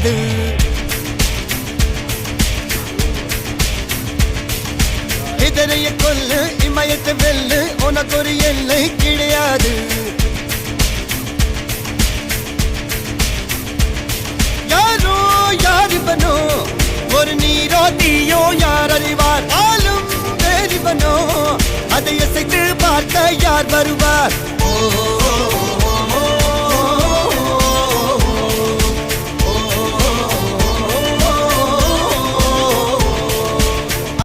கிடையாது. இதரைய கொல்லு இமயத்தை வெல்லு உனக்கு ஒரு எல்லை கிடையாது. யாரோ யாரிவனோ ஒரு நீரோ தீயோ யார் அறிவார். ஆளும் வேறிவனோ அதை அசைத்து பார்க்க யார் வருவார்.